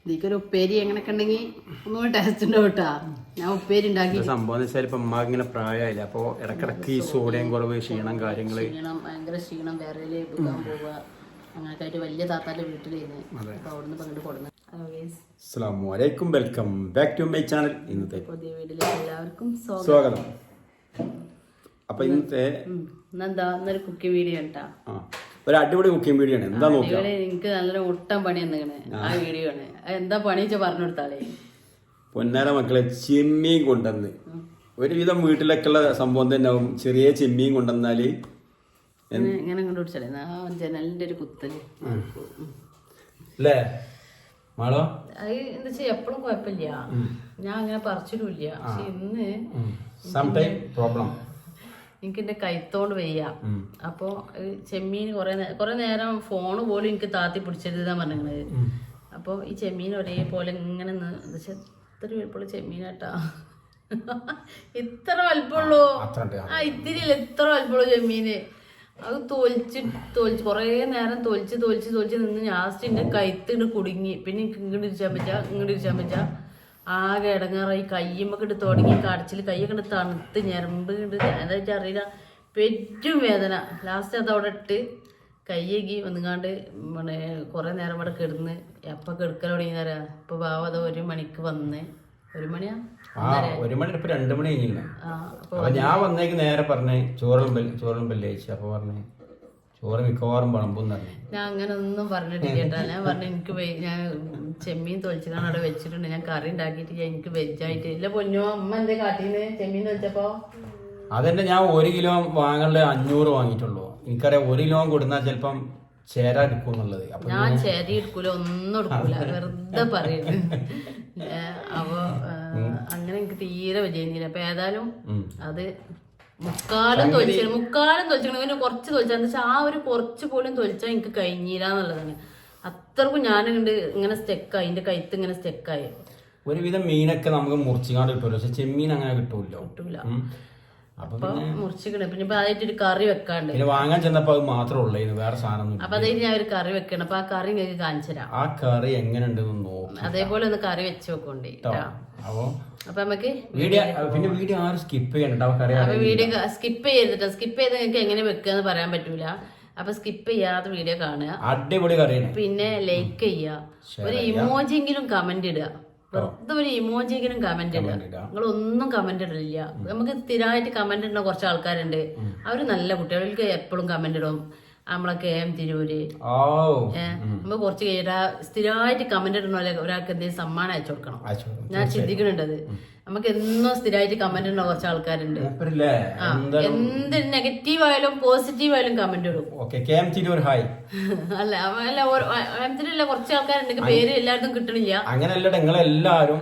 ഇതിക്കൊരു ഉപ്പേരി എങ്ങനെയൊക്കെ ഉണ്ടെങ്കിൽ ഒന്നുകൂടി ടേസ്റ്റ് ഉണ്ടാവും കേട്ടാ. ഞാൻ ഉപ്പേരി ഉണ്ടാക്കി. സംഭവം വെച്ചാൽ ഇപ്പൊ അമ്മ ഇങ്ങനെ പ്രായമായില്ല, അപ്പൊ ഇടക്കിടക്ക് ഈ സോഡിയം കുറവ്, ക്ഷീണം കാര്യങ്ങള്, ഭയങ്കര ക്ഷീണം, വിരല് എടുക്കാൻ പോവുക, അങ്ങനൊക്കെ ആയിട്ട് വലിയ താത്താന്റെ വീട്ടിലിരുന്ന് അപ്പൊ അവിടുന്ന് പങ്കിട്ട് കൊടുക്കുന്നത്. അസ്സലാമു അലൈക്കും, welcome back to my channel. ഇന്നത്തെ പുതിയ വീഡിയോയിലേക്ക് എല്ലാവർക്കും സ്വാഗതം. അപ്പൊ ഇന്നത്തെ ഇന്നൊരു കുക്കിംഗ് വീഡിയോ ഉണ്ടാ, ഒരു അടിപൊളി കുക്കിംഗ് വീഡിയോ ആണ്. എന്താ നോക്കിയാ എനിക്ക് നല്ലൊരു ഒട്ടം പണി എന്തെങ്കിലും ആ വീഡിയോ ആണ്. എന്താ പണി വെച്ചാൽ പറഞ്ഞു കൊടുത്താളേ. പൊന്നാര മക്കളെ, ചെമ്മീൻ കൊണ്ടുവന്ന് ഒരുവിധം വീട്ടിലൊക്കെ ഉള്ള സംഭവം തന്നെ ആവും. ചെറിയ ചെമ്മീൻ കൊണ്ടുവന്നാല് എങ്ങനെ കണ്ടുപിടിച്ചാലേ ജനലിന്റെ ഒരു കുത്തല് അല്ലേ മാളോ. അത് എന്താ വെച്ചാ എപ്പോഴും കുഴപ്പമില്ല, ഞാൻ അങ്ങനെ പറിച്ചിട്ടില്ല. പക്ഷെ ഇന്ന് പ്രോബ്ലം എനിക്ക് എന്റെ കൈത്തോണ്ട് വയ്യ. അപ്പൊ ചെമ്മീൻ കൊറേ നേരം ഫോണ് പോലും എനിക്ക് താത്തി പിടിച്ചെഴുതാൻ പറഞ്ഞത്. അപ്പൊ ഈ ചെമ്മീൻ ഒരേപോലെ ഇങ്ങനെ പക്ഷെ ഇത്ര വലുപ്പമുള്ള ചെമ്മീനാട്ടാ, ഇത്ര വലുപ്പമുള്ളൂ. ഇത്തിരി അല്ല, ഇത്ര വലുപ്പമുള്ളൂ ചെമ്മീന്. അത് തോലിച്ച് കൊറേ നേരം തോലിച്ച് നിന്ന് ലാസ്റ്റ് എന്റെ കൈത്തിണ്ട് കുടുങ്ങി. പിന്നെ എനിക്ക് ഇങ്ങോട്ട് ഇരിച്ചാൻ പറ്റാ ആകെ ഇടങ്ങാറായി. കയ്യുമ്പൊക്കെ ഇട്ട് തുടങ്ങി കടച്ചിൽ, കൈയൊക്കെ ഇട്ട് തണുത്ത് ഞരമ്പ് ഇട്ട് ഏതായിട്ട് അറിയില്ല, പെറ്റും വേദന. ലാസ്റ്റ് അത് അവിടെ ഇട്ട് കയ്യേക്കി വന്നുകാണ്ട് കുറെ നേരം അവിടെ കിടന്ന് എപ്പോൾ കിടക്കൽ തുടങ്ങി തരാ. ഇപ്പൊ ബാബ അത് 1 മണിക്ക് വന്ന് 1 മണി ഇപ്പൊ 2 മണി കഴിഞ്ഞില്ല. അപ്പൊ ഞാൻ വന്നേക്ക് നേരെ പറഞ്ഞേ ചോറും ബെല്ലേച്ചു. അപ്പൊ പറഞ്ഞേ ചോറ് മിക്കവാറും വിളമ്പും പറഞ്ഞു. ഞാൻ അങ്ങനെ ഒന്നും പറഞ്ഞിട്ടില്ല കേട്ടാ. ഞാൻ പറഞ്ഞു എനിക്ക് ഞാൻ ചെമ്മീൻ തൊളിച്ചിട്ടാണ് അവിടെ വെച്ചിട്ടുണ്ട്, ഞാൻ കറി ഉണ്ടാക്കിയിട്ട് എനിക്ക് വെജായിട്ട് ഇല്ല. പൊന്നോ അമ്മ എന്തേ കാട്ടീന്ന് ചെമ്മീൻ തൊളിച്ചപ്പോ? അതെന്നെ ഞാൻ 1 കിലോ വാങ്ങാനുള്ള 500 വാങ്ങിയിട്ടുള്ളൂ. എനിക്കറിയാം 1 കിലോ കൊടുന്നാൽ ചിലപ്പം ചേര എടുക്കും എന്നുള്ളത്. ഞാൻ ചേരി എടുക്കൂല, ഒന്നും എടുക്കൂല, വെറുതെ പറയുന്നത്. അപ്പൊ അങ്ങനെ എനിക്ക് തീരെ വിജയിച്ചില്ല. അപ്പൊ ഏതായാലും അത് മുക്കാലും തൊലിച്ചിട്ട് പിന്നെ കുറച്ച് തൊലിച്ചാൽ വെച്ചാൽ ആ ഒരു കുറച്ച് പോലും തൊലിച്ചാൽ എനിക്ക് കഴിഞ്ഞില്ല എന്നുള്ളതാണ്. അത്രക്കും ഞാനുണ്ട് ഇങ്ങനെ സ്റ്റെക്കായി, എന്റെ കൈത്ത് ഇങ്ങനെ സ്റ്റെക്കായി. ഒരുവിധം മീനൊക്കെ നമുക്ക് മുറിച്ചിങ്ങാണ്ട് കിട്ടൂല, പക്ഷെ ചെമ്മീൻ അങ്ങനെ കിട്ടൂല. അപ്പൊ മുറിച്ചിക്കണേ. പിന്നെ ഇപ്പൊ അതായിട്ട് ഒരു കറി വെക്കാണ്ട് വാങ്ങാൻ ചെന്നപ്പോ അത് മാത്രമേ ഉള്ളൂ, വേറെ സാധനം. അപ്പൊ അതായത് ഞാൻ ഒരു കറി വെക്കണം. അപ്പൊ ആ കറി നിങ്ങൾക്ക് കാണിച്ചു തരാം. ആ കറി എങ്ങനെ ഉണ്ടെന്ന് നോക്കി അതേപോലെ ഒന്ന് കറി വെച്ച് വെക്കോണ്ടേ. അപ്പൊ നമുക്ക് വീഡിയോ ആരും സ്കിപ്പ് ചെയ്യണ്ട. വീഡിയോ സ്കിപ്പ് ചെയ്തിട്ട് സ്കിപ്പ് ചെയ്ത് നിങ്ങൾക്ക് എങ്ങനെ വെക്കാന്ന് പറയാൻ പറ്റൂല. അപ്പൊ സ്കിപ്പ് ചെയ്യാതെ വീഡിയോ കാണുക. അടിപൊളി കറിയാണ്. പിന്നെ ലൈക്ക് ചെയ്യുക, ഒരു ഇമോജെങ്കിലും കമന്റ് ഇടുക. വെറുതെ ഒരു ഇമോജെങ്കിലും കമന്റ് ഇടുക. നിങ്ങൾ ഒന്നും കമന്റ് ഇടില്ല. നമുക്ക് സ്ഥിരമായിട്ട് കമന്റ് ഇടുന്ന കുറച്ച് ആൾക്കാരുണ്ട്, അവര് നല്ല കുട്ടികൾക്ക് എപ്പോഴും കമന്റ് ഇടും. നമ്മളെ KM തിരൂര് നമ്മള് കുറച്ച് കഴിഞ്ഞാ സ്ഥിരമായിട്ട് കമന്റ് ഇടണ ഒരാൾക്ക് എന്തെങ്കിലും സമ്മാനം അയച്ചു കൊടുക്കണം. ഞാൻ ചിന്തിക്കുന്നുണ്ട് അത്. നമുക്ക് എന്നും സ്ഥിരമായിട്ട് കമന്റ് ഇടുന്ന കുറച്ച് ആൾക്കാരുണ്ട്. എന്ത് നെഗറ്റീവ് ആയാലും പോസിറ്റീവ് ആയാലും കമന്റ് ഇടും. അല്ല കുറച്ച് ആൾക്കാരുണ്ട്, പേര് എല്ലാവർക്കും കിട്ടണില്ല. അങ്ങനെയല്ല, നിങ്ങളെല്ലാരും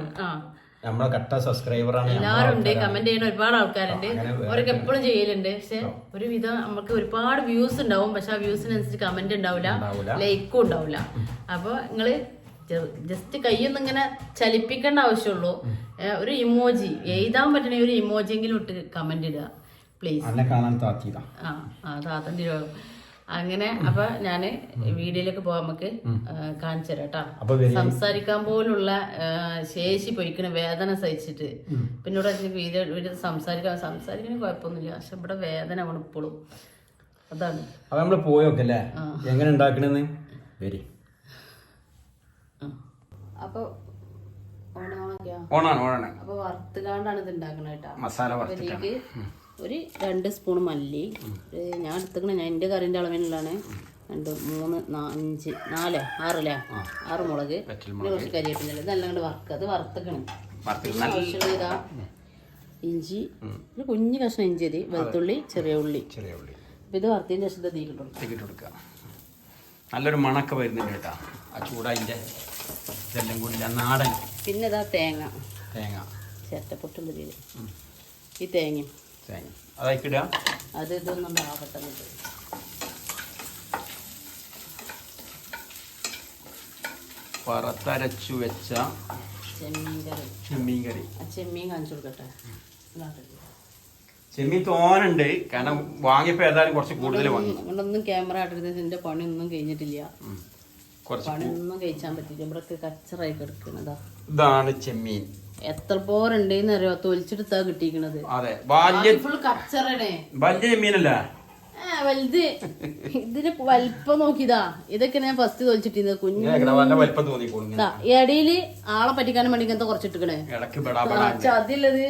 നമ്മളെ കട്ട സബ്സ്ക്രൈബറാണ്. എല്ലാവരും ഉണ്ട്, കമന്റ് ചെയ്യുന്ന ഒരുപാട് ആൾക്കാരുണ്ട്. അവരൊക്കെ എപ്പോഴും ചെയ്യലുണ്ട്. പക്ഷെ ഒരുവിധം നമുക്ക് ഒരുപാട് വ്യൂസ് ഉണ്ടാവും, പക്ഷെ ആ വ്യൂസിനനുസരിച്ച് കമന്റ് ഉണ്ടാവില്ല, ലൈക്കും ഉണ്ടാവില്ല. അപ്പൊ നിങ്ങള് ജസ്റ്റ് കൈയൊന്നും ഇങ്ങനെ ചലിപ്പിക്കേണ്ട ആവശ്യമുള്ളൂ. ഒരു ഇമോജി എഴുതാൻ പറ്റണ ഒരു ഇമോജിയെങ്കിലും ഇട്ട് കമന്റ് ഇടുക പ്ലീസ്. താത്തന്റെ അങ്ങനെ. അപ്പൊ ഞാന് വീഡിയോയിലേക്ക് പോവാൻ നമുക്ക് കാണിച്ചു തരാം കേട്ടോ. സംസാരിക്കാൻ പോലുള്ള ശേഷി പോയിക്കണ, വേദന സഹിച്ചിട്ട്. പിന്നെ ഇവിടെ വീഡിയോ സംസാരിക്കാൻ കുഴപ്പമൊന്നുമില്ല, പക്ഷെ ഇവിടെ വേദന ആണ് ഇപ്പോഴും. അതാണ്. അപ്പൊ നമ്മള് പോയോക്കല്ലേ എങ്ങനെ ഉണ്ടാക്കണെന്ന് വരി. അപ്പൊ അപ്പൊ വറുത്തുകാണ്ടാണ് ഇത് ഉണ്ടാക്കണ കേട്ടോ. മസാല ഒരു 2 സ്പൂൺ മല്ലി ഞാൻ എടുത്തുക്കണ, ഞാൻ എൻ്റെ കറിൻ്റെ അളവിനുള്ളതാണ്. 2, 3, 5, 4, 6 മുളക്, പിന്നെ കുറച്ച് കരിവേപ്പില. ഇതെല്ലാം കൊണ്ട് വറുക്കുക. അത് വറുത്തുക്കണം. ആവശ്യമുള്ള ഇതാ ഇഞ്ചി, ഒരു കുഞ്ഞു കഷ്ണം ഇഞ്ചി മതി, വെളുത്തുള്ളി, ചെറിയ ഉള്ളി. അപ്പൊ ഇത് വറുത്തതിൻ്റെ ശേഷം തീക്കിട്ട് കൊടുക്കുക. നല്ലൊരു മണക്ക വരുന്നുണ്ട് കേട്ടാ, ആ ചൂടായിൻ്റെ ഇതെല്ലാം കൂടി നാടൻ. പിന്നെ ഇതാ തേങ്ങ ചേട്ടപ്പൊട്ടുള്ള രീതിയിൽ ഈ തേങ്ങ അതായിക്കിടുക. അത് ഇതൊന്നും ആവട്ടെ. വറുത്തരച്ചു വെച്ച ചെമ്മീൻ കറി. ചെമ്മീൻ കാണിച്ചു കൊടുക്കട്ടെ. ചെമ്മീൻ തോനുണ്ട്, കാരണം വാങ്ങിയപ്പോ ഏതായാലും കുറച്ച് കൂടുതൽ വാങ്ങി. അതുകൊണ്ടൊന്നും ക്യാമറ ആട്ടരുത്, എന്റെ പണിയൊന്നും കഴിഞ്ഞിട്ടില്ല. കുറച്ച് പണിയൊന്നും കഴിച്ചാൻ പറ്റില്ല. ഇവിടെ കച്ചറായി കിടക്കണതാ. ഇതാണ് ചെമ്മീൻ. എത്ര പോരുണ്ടെന്ന് അറിയോ, തൊലിച്ചെടുത്താ കിട്ടിയിരിക്കണത്. അതെ, ഫുൾ കച്ചറേ. വലിയ ചെമ്മീനല്ല, വലുത്. ഇതിന് വലിപ്പം നോക്കിയതാ. ഇതൊക്കെ ഞാൻ ഫസ്റ്റ് തൊലിച്ചിട്ടിരുന്നത് കുഞ്ഞു. ഇടയില് ആളെ പറ്റിക്കാനും വേണ്ടി ഇങ്ങനത്തെ കുറച്ചിട്ടിക്കണേ. അതില്ലത്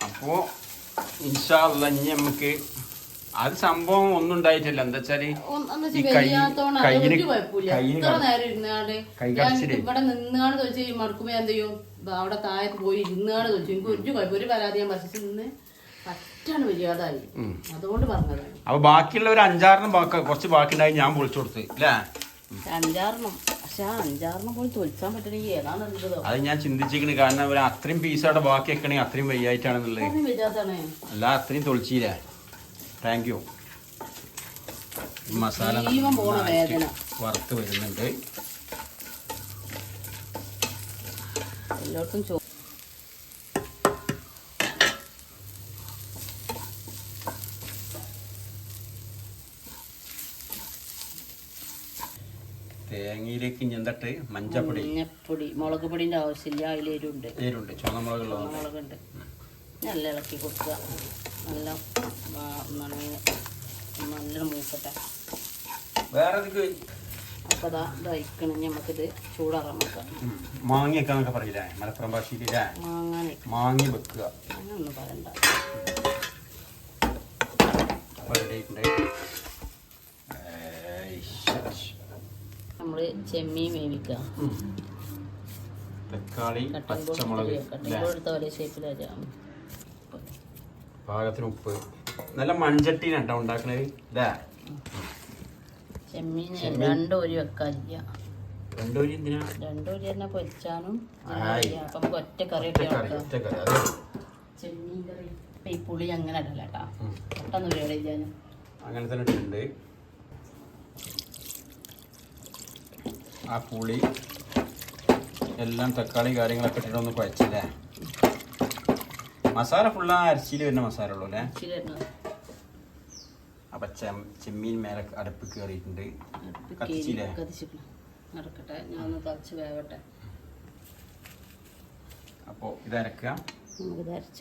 അപ്പോ ഇൻഷാ അല്ലാഹ് ഇനി നമുക്ക് അത് സംഭവം ഒന്നും ഉണ്ടായിട്ടില്ല. എന്താ വെച്ചാല് ഇവിടെ നിന്നാണ് ചോദിച്ചു മടക്കുമ്പോ എന്ത് ചെയ്യും, അവിടെ താഴത്ത് പോയി ഇരുന്നാണ് ചോദിച്ചു. എനിക്ക് ഒരു കുഴപ്പം, ഒരു പരാതി ഞാൻ പറിച്ചു നിന്ന് പറ്റാണ് വരിയാതായി. അതുകൊണ്ട് പറഞ്ഞതാണ്. അപ്പൊ ബാക്കിയുള്ള ഒരു 5-6 കുറച്ച് ബാക്കി ഉണ്ടായി, ഞാൻ പൊളിച്ചു കൊടുത്ത് അല്ലേ? 5-6. പക്ഷെ 5-6 പോയി തൊലിച്ചാൻ പറ്റണെങ്കിൽ ഏതാണ് അത് ഞാൻ ചിന്തിച്ചിരിക്കണ്. കാരണം ഒരു അത്രയും പീസ് അവിടെ ബാക്കി വെക്കണെങ്കിൽ അത്രയും വയ്യായിട്ടാണെന്നുള്ളത്. അല്ല അത്രയും തൊളിച്ചില്ല. Thank you. മസാല വറുത്ത് വരുന്നുണ്ട്. എല്ലാവർക്കും തേങ്ങയിലേക്ക് ഇനി എന്തിട്ട് മഞ്ഞപ്പൊടി, മുളക് പൊടിന്റെ ആവശ്യമില്ല. അതിൽ എരുണ്ട്, ചുവന്നമുളകുണ്ട്. നല്ല ഇളക്കി കൊടുക്കുക. നല്ല മൂക്കട്ടെ. വേറെ അപ്പൊ ഇതായിക്കണം. നമുക്കിത് ചൂടാറാൻ വെക്കാം. മാങ്ങിയൊക്കെ പറയില്ലേ മലപ്പുറം ഭാഷയിലെ? മാങ്ങി വെക്കുക. അങ്ങനൊന്നും പറയണ്ട. നമ്മള് ചെമ്മീൻ വേവിക്കുക. തക്കാളി, പച്ചമുളക്, പാകത്തിന് ഉപ്പ്. നല്ല മൺചട്ടിയിലാണ് കേട്ടോ ഉണ്ടാക്കണത്. ഇതാ ചെമ്മീൻ 2 ഒരു വെക്കാനില്ല. 2 ഒരു എന്തിനാ? 2 ഒരു തന്നെ പൊരിച്ചാനും അപ്പൊ നമുക്ക് ഒറ്റ കറി ചെമ്മീൻ കറി. ഈ പുളി അങ്ങനെ ഇടല കേട്ടാ, പെട്ടെന്ന് പരിപാടി ചെയ്യാനും അങ്ങനെ തന്നെ ഇട്ടിട്ടുണ്ട്. ആ പുളി എല്ലാം തക്കാളി കാര്യങ്ങളൊക്കെ ഇട്ടിട്ടൊന്ന് കുഴച്ചല്ലേ? മസാല ഫുള്ള അരച്ചിയിൽ വരുന്ന മസാല ഉള്ളൂ അല്ലേ? അപ്പൊ ചെമ്മീൻ മേലെ അടുപ്പ് കയറിയിട്ടുണ്ട്. കത്തിച്ചില്ലേ? നടക്കട്ടെ, ഞാനൊന്ന് തളിച്ച് വേവട്ടെ. അപ്പോ ഇതരക്കുക. നമുക്കിത് അരച്ച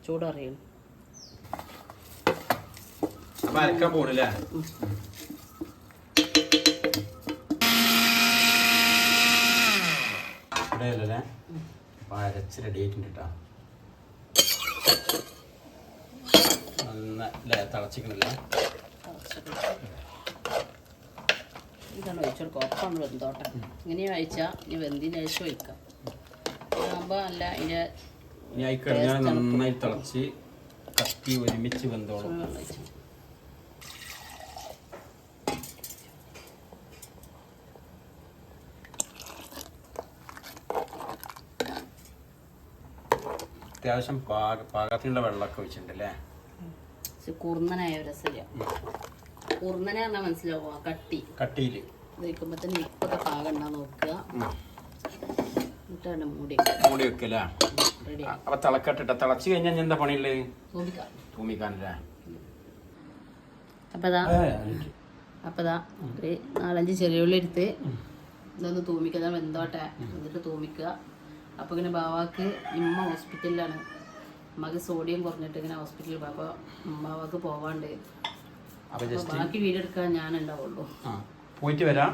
ചൂടറിയണം. അപ്പൊ അരക്കാൻ പോണില്ലേ? ഇവിടെയല്ലേ? അപ്പൊ അരച്ച് റെഡി ആയിട്ടുണ്ട് കേട്ടോ. നല്ല തിളച്ചിക്കണില്ലേ? ഇതാണ് ഒഴിച്ചെടുക്കുക. ഒപ്പം വെന്തോട്ടെ. ഇങ്ങനെയും അയച്ചാൽ ഇനി വെന്തിന് അഴിച്ച് വയ്ക്കാം. ആകുമ്പോൾ അല്ല ഇതിൻ്റെ ഇനി ആയി കഴിഞ്ഞാൽ നന്നായി തിളച്ച് കത്തി ഒരുമിച്ച് വെന്തോളും. അത്യാവശ്യം പാകത്തിനുള്ള വെള്ളമൊക്കെ വെച്ചിട്ടുണ്ട് അല്ലേ? കുറുന്നനായ രസമില്ല. കുറുന്നനെ പറഞ്ഞാൽ മനസ്സിലാവുക കട്ടിയിൽ വയ്ക്കുമ്പോ തന്നെ ഇപ്പൊക്കെ പാകം ഉണ്ടാ നോക്കുക. എന്നിട്ടാണ് മൂടി വെക്കല്ലേ? അപ്പൊ തിളക്കട്ടെ. തിളച്ച് കഴിഞ്ഞാൽ എന്താ പണിയുള്ളത്? തൂമിക്കാനല്ലേ? അപ്പതാ ഒരു 4-5 ചെറിയുള്ളി എടുത്ത് ഇതൊന്ന് തൂമിക്കുക. വെന്തോട്ടെ. എന്നിട്ട് തൂമിക്കുക. അപ്പോൾ ഇങ്ങനെ ബാവാക്ക് ഇമ്മ ഹോസ്പിറ്റലിലാണ്. അമ്മക്ക് സോഡിയം കുറഞ്ഞിട്ട് ഇങ്ങനെ ഹോസ്പിറ്റലിൽ അപ്പോൾ ബാവാക്ക് പോവാണ്ട്. ബാക്കി വീഡിയോ എടുക്കാൻ ഞാനുണ്ടാവുള്ളൂ. പോയിട്ട് വരാം.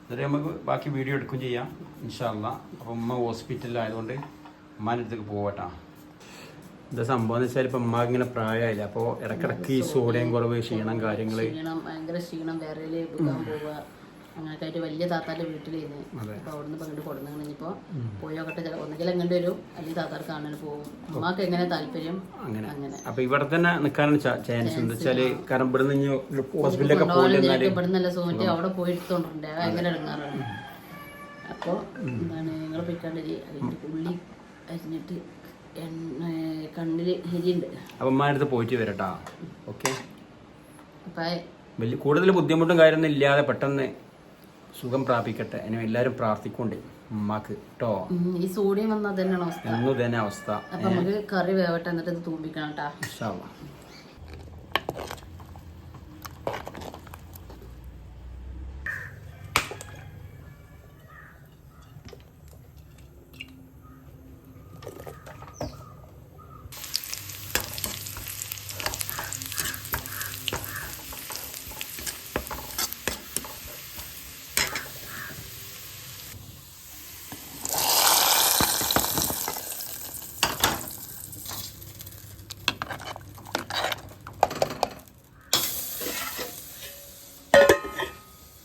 എന്നിട്ട് നമുക്ക് ബാക്കി വീഡിയോ എടുക്കുകയും ചെയ്യാം ഇൻഷാ അല്ലാഹ്. അപ്പം ഉമ്മ ഹോസ്പിറ്റലിലായതുകൊണ്ട് ഉമ്മാൻ്റെ അടുത്തേക്ക് പോകട്ടാ. എന്താ സംഭവം എന്ന് വെച്ചാൽ ഇപ്പം ഉമ്മ ഇങ്ങനെ പ്രായമായില്ല. അപ്പോൾ ഇടക്കിടക്ക് ഈ സോഡിയം കുറവ്, കാര്യങ്ങൾ ഭയങ്കര ക്ഷീണം, വേറെ പോവുക അങ്ങനെയൊക്കെ ആയിട്ട് വലിയ താത്താൻ്റെ വീട്ടിലിരുന്ന്. അപ്പോൾ അവിടുന്ന് പങ്കിട്ട് കൊടുന്നു. ഇനിയിപ്പോൾ പോയോക്കട്ടെ. ഒന്നുകിൽ എങ്ങനെ വരും, അല്ലെങ്കിൽ താത്താർ കാണാൻ പോകും. അമ്മക്ക് എങ്ങനെ താല്പര്യം അങ്ങനെ. അപ്പൊ ഇവിടെ തന്നെ നിൽക്കാനാണ് ചാൻസ്. എന്താ വെച്ചാല് കാരണം ഇവിടെ നിന്ന് ഹോസ്പിറ്റലൊക്കെ ഇവിടെ നിന്നല്ല സോമറ്റി അവിടെ പോയി എടുത്തോണ്ടിട്ടുണ്ട്. ഭയങ്കര ഇടങ്ങാറാണ്. അപ്പോൾ എന്താണ് നിങ്ങൾ പോയിക്കാണ്ട് ഉള്ളി അരിഞ്ഞിട്ട് കണ്ണിൽ ഹരിയുണ്ട്. അപ്പൊ അമ്മയുടെ പോയിട്ട് വരട്ടാ. ഓക്കെ. അപ്പം വലിയ കൂടുതൽ ബുദ്ധിമുട്ടും കാര്യമൊന്നും ഇല്ലാതെ പെട്ടെന്ന് സുഖം പ്രാപിക്കട്ടെ. അതിന് എല്ലാവരും പ്രാർത്ഥിക്കൊണ്ടേ ഉമ്മാക്ക് കേട്ടോ. ഈ സോഡിയം വന്നാൽ തന്നെയാണ് അവസ്ഥ. എന്നും തന്നെ അവസ്ഥ. അപ്പൊ നമുക്ക് കറി വേവട്ടെ, എന്നിട്ട് ഇത് തൂമ്പിക്കണം കേട്ടാ. ഇൻഷാ അല്ലാഹ്.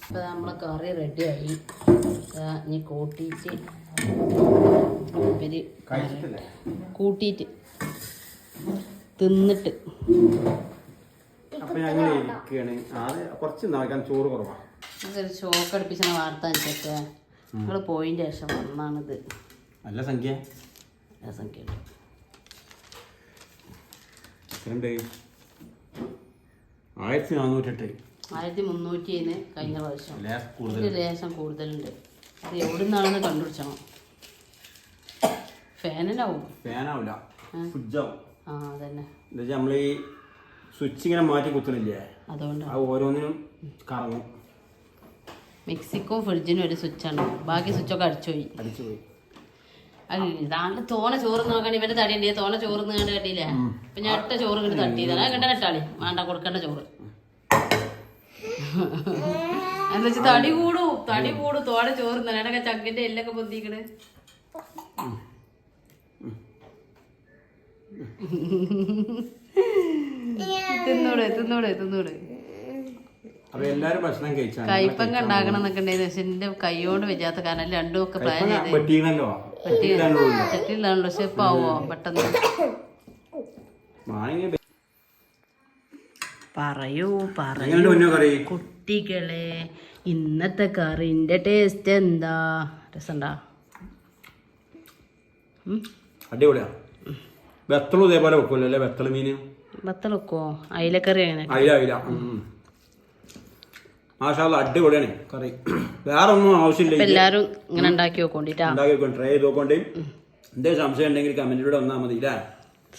അപ്പോൾ നമ്മളെ കറി റെഡിയായി. ഇനി കൂട്ടിയിട്ട് ഇവര് കൂട്ടിയിട്ട് തിന്നിട്ട് അപ്പൊ ഞങ്ങൾ ഇരിക്കുകയാണ്. കുറച്ച് നാക്കാൻ ചോറ് കുറവാണ്. ഒരു ഷോക്ക് അടുപ്പിച്ച വാർത്ത വെച്ചൊക്കെ നിങ്ങൾ പോയിൻ്റെ ശേഷം വന്നാണിത്. നല്ല സംഖ്യ നല്ല സംഖ്യ ഉണ്ട്. 1408. 1300 കഴിഞ്ഞ പ്രാവശ്യം. ഒരു ലേശം കൂടുതലുണ്ട്. അത് എവിടെ നിന്നാണെന്ന് കണ്ടുപിടിച്ചണം. ഫാനാവില്ല, ഫ്രിഡ്ജാവും. ആ അതന്നെ. നമ്മൾ ഈ സ്വിച്ച് ഇങ്ങനെ മാറ്റി കുത്തണില്ലേ, അതുകൊണ്ടാണ് ഓരോന്നിനും കറങ്ങും. മിക്സിക്കും ഫ്രിഡ്ജിനും ഒരു സ്വിച്ചാണ്. ബാക്കി സ്വിച്ചൊക്കെ അടിച്ചുപോയി. താങ്കൾ തോന ചോറ് നോക്കാൻ ഇവന്റെ തടിയുണ്ട്. തോന ചോറ് കണ്ട് കട്ടിയില്ലേ. അപ്പൊ ഞാൻ ഇട്ട ചോറ് ഇങ്ങോട്ട് തട്ടിയതാണ്. കണ്ട കെട്ടാളി വേണ്ട കൊടുക്കേണ്ട ചോറ് എന്താ വെച്ചാൽ തടി കൂടും. തോന ചോറ് നേടൊക്കെ ചങ്കിന്റെ എല്ലൊക്കെ പൊന്തിക്കണ്. തിന്നൂടെ കയ്പങ്ങ ഉണ്ടാക്കണം എന്നൊക്കെ ഉണ്ടായിരുന്നു. പക്ഷെ എന്റെ കൈയോണ്ട് വെച്ചാത്ത കാരണം രണ്ടും ഒക്കെ പ്ലാൻ ചെയ്ത് ചട്ടിയിലാണല്ലോ. പക്ഷെ ഇപ്പൊ ആവോ പെട്ടെന്ന് പറയൂ കുട്ടികളെ, ഇന്നത്തെ കറിന്റെ ടേസ്റ്റ് എന്താ? രസണ്ടാ? അടിപൊളിയാ. വെത്തളും ഇതേപോലെ വെക്കൂലല്ലേ? വെത്തള് മീന് വെത്തള വെക്കോ? അയിലക്കറി അങ്ങനെ അയില മാഷാഅല്ലാഹ് അടിപൊളിയാണ് കറി. വേറെ ഒന്നും ആവശ്യമില്ല. എല്ലാരും ഇങ്ങനെ ഉണ്ടാക്കി നോക്കോണ്ടിട്ടാ. ട്രൈ ചെയ്ത് നോക്കോണ്ടി. എന്തെങ്കിലും സംശയം ഉണ്ടെങ്കിൽ കമന്റിലൂടെ വന്നാൽ മതി.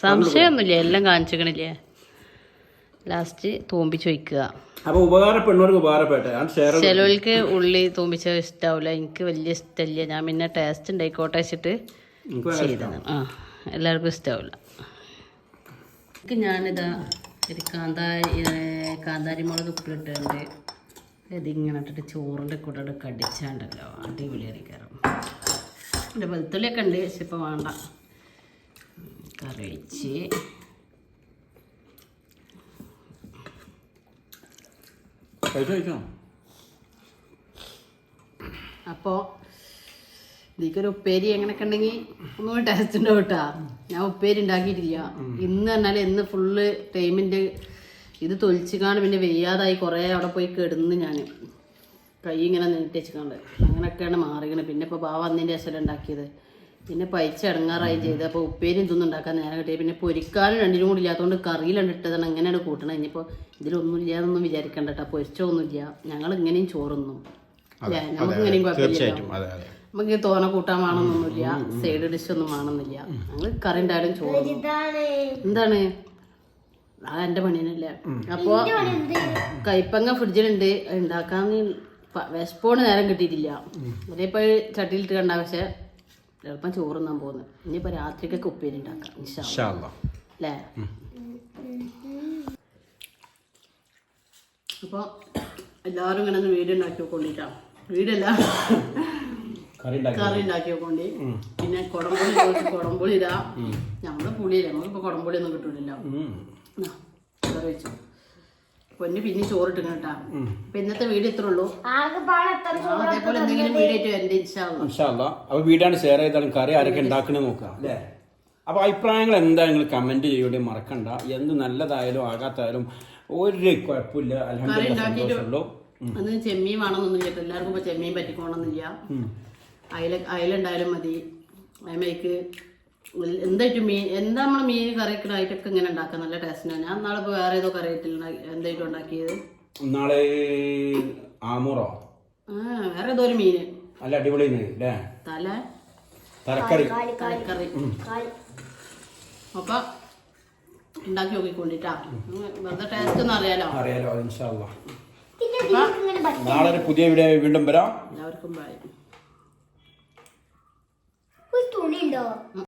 സംശയമൊന്നുമില്ല, എല്ലാം കാണിച്ചിക്കണില്ലേ. ലാസ്റ്റ് തൂമ്പിച്ച് വയ്ക്കുക. അപ്പൊ ഉപകാരപ്പെടുന്നവർക്ക് ഉപകാരപ്പെട്ടെ. ചിലവർക്ക് ഉള്ളി തൂമ്പിച്ച ഇഷ്ടാവില്ല. എനിക്ക് വലിയ ഇഷ്ടമില്ല. ഞാൻ പിന്നെ ടേസ്റ്റ് ഉണ്ടായിക്കോട്ടെ വെച്ചിട്ട് ചെയ്തതാണ്. എല്ലാവർക്കും ഇഷ്ടാവില്ല. എനിക്ക് ഞാനിതാ ഒരു കാന്താരി മുളക് ഉപ്പിലിട്ടുണ്ട്. ഇതിങ്ങനെ ഇട്ടിട്ട് ചോറിൻ്റെ കൂടെ കടിച്ചാണ്ടല്ലോ അടിപൊളിയായി കയറും. എൻ്റെ വെളുത്തുള്ളിയൊക്കെ ഉണ്ട്, പക്ഷെ ഇപ്പോൾ വേണ്ട. കറി വെച്ച് അപ്പോൾ ഇതിക്കൊരു ഉപ്പേരി എങ്ങനെയൊക്കെ ഉണ്ടെങ്കിൽ ഒന്നുകൂടി ടേസ്റ്റ് ഉണ്ടാവും കേട്ടോ. ഞാൻ ഉപ്പേരി ഉണ്ടാക്കിയിട്ടില്ല. ഇന്ന് പറഞ്ഞാൽ ഇന്ന് ഫുള്ള് ടൈമിൻ്റെ ഇത് തൊലിച്ചിക്കാണ്ട് പിന്നെ വെയ്യാതായി കുറേ അവിടെ പോയി കിടന്ന് ഞാൻ കൈ ഇങ്ങനെ നീട്ടി വെച്ചിക്കാണ്ട് അങ്ങനെയൊക്കെയാണ് മാറിയത്. പിന്നെ ഇപ്പോൾ ബാവ അന്നിൻ്റെ ശേഷം ഉണ്ടാക്കിയത്. പിന്നെ പൈച്ച ഇടങ്ങാറായി ചെയ്ത്. അപ്പോൾ ഉപ്പേരി ഇതൊന്നും ഉണ്ടാക്കാൻ നേരം കിട്ടിയത്. പിന്നെ പൊരിക്കാനും രണ്ടിനും കൂടി ഇല്ലാത്തതുകൊണ്ട് കറിയിലാണ് ഇട്ടതാണ്. എങ്ങനെയാണ് കൂട്ടണം. ഇനിയിപ്പോൾ ഇതിലൊന്നും ഇല്ലാതൊന്നും വിചാരിക്കണ്ട കേട്ടോ. പൊരിച്ചൊന്നുമില്ല. ഞങ്ങൾ ഇങ്ങനെയും ചോറൊന്നും അല്ലേ, നമുക്ക് ഇങ്ങനെയും കുഴപ്പമില്ല. നമുക്ക് തോന കൂട്ടാൻ വേണമെന്നൊന്നുമില്ല, സൈഡ് ഡിഷ് ഒന്നും വേണമെന്നില്ല. ഞങ്ങൾ കറി ഉണ്ടായാലും ചോറ്. എന്താണ് അതെന്റെ പണിയനല്ലേ. അപ്പോ കയ്പങ്ങ ഫ്രിഡ്ജിലുണ്ട്. ഉണ്ടാക്കാൻ വിശപ്പോണ് നേരം കിട്ടിയിട്ടില്ല. അതേപ്പോ ചട്ടിയിലിട്ട് കണ്ട. പക്ഷെ എളുപ്പം ചോറുന്നാൻ പോകുന്നു. ഇനിയിപ്പോ രാത്രിക്കൊക്കെ ഉപ്പേരി ഉണ്ടാക്കാം ഇൻഷാ അല്ലാഹ് അല്ലേ. അപ്പോൾ എല്ലാവരും ഇങ്ങനെ വീഡിയോ ഉണ്ടാക്കി നോക്കൊണ്ടിട്ടാ. വീടല്ല കറി ഉണ്ടാക്കി നോക്കോണ്ടി. പിന്നെ കുടംപുളി ഇടാ. നമ്മള് പുളിയില്ല, നമുക്കിപ്പോ കുടംപുളി ഒന്നും കിട്ടൂലല്ലോ. കറി വെച്ചു പൊന്നു. പിന്നെ ചോറിട്ട് കേട്ടാ. അപ്പൊ ഇന്നത്തെ വീഡിയോ ഇത്രേ ഉള്ളൂ. അതേപോലെ എന്തെങ്കിലും വീഡിയോ ആയിട്ട് വരണ്ടേ ഇൻഷാ അല്ലാഹ്. അപ്പൊ വീഡിയോ ഷെയർ ചെയ്താലും കറി ആരൊക്കെ ഉണ്ടാക്കണേ നോക്കാം അല്ലേ. അപ്പൊ അഭിപ്രായങ്ങൾ എന്താ നിങ്ങൾ കമന്റ് ചെയ്യേണ്ടി മറക്കണ്ട. എന്ത് നല്ലതായാലും ആകാത്തായാലും ഒരു കുഴപ്പമില്ല. അൽഹംദുലില്ലാഹ്. അന്ന് ചെമ്മീൻ വേണമെന്നൊന്നുമില്ല. എല്ലാവർക്കും ഇപ്പൊ ചെമ്മീൻ പറ്റിക്കോണമെന്നില്ല. അയില ഉണ്ടായാലും മതി. അതിലേക്ക് എന്തായിട്ടും മീൻ എന്താ നമ്മൾ മീൻ കറിക്കണായിട്ടൊക്കെ ഇങ്ങനെ ഉണ്ടാക്കാം. നല്ല ടേസ്റ്റിനാണ്. ഞാൻ നാളെ ഇപ്പോൾ വേറെ ഏതോ കറി എന്തായിട്ടും ഉണ്ടാക്കിയത്. നാളെ ആമൂറോ വേറെ ഏതോ ഒരു മീന് നല്ല അടിപൊളി തലക്കറി. അപ്പൊ ഉണ്ടാക്കി നോക്കിക്കൊണ്ടിട്ടാ. വെറുതെ ടേസ്റ്റ് ഒന്നും അറിയാലോ. ഇൻഷാ അല്ലാഹ്. നാളെ ഒരു പുതിയ വീഡിയോ വീണ്ടും വരാം. എല്ലാവർക്കും ബൈ. തുണിയുണ്ടോ?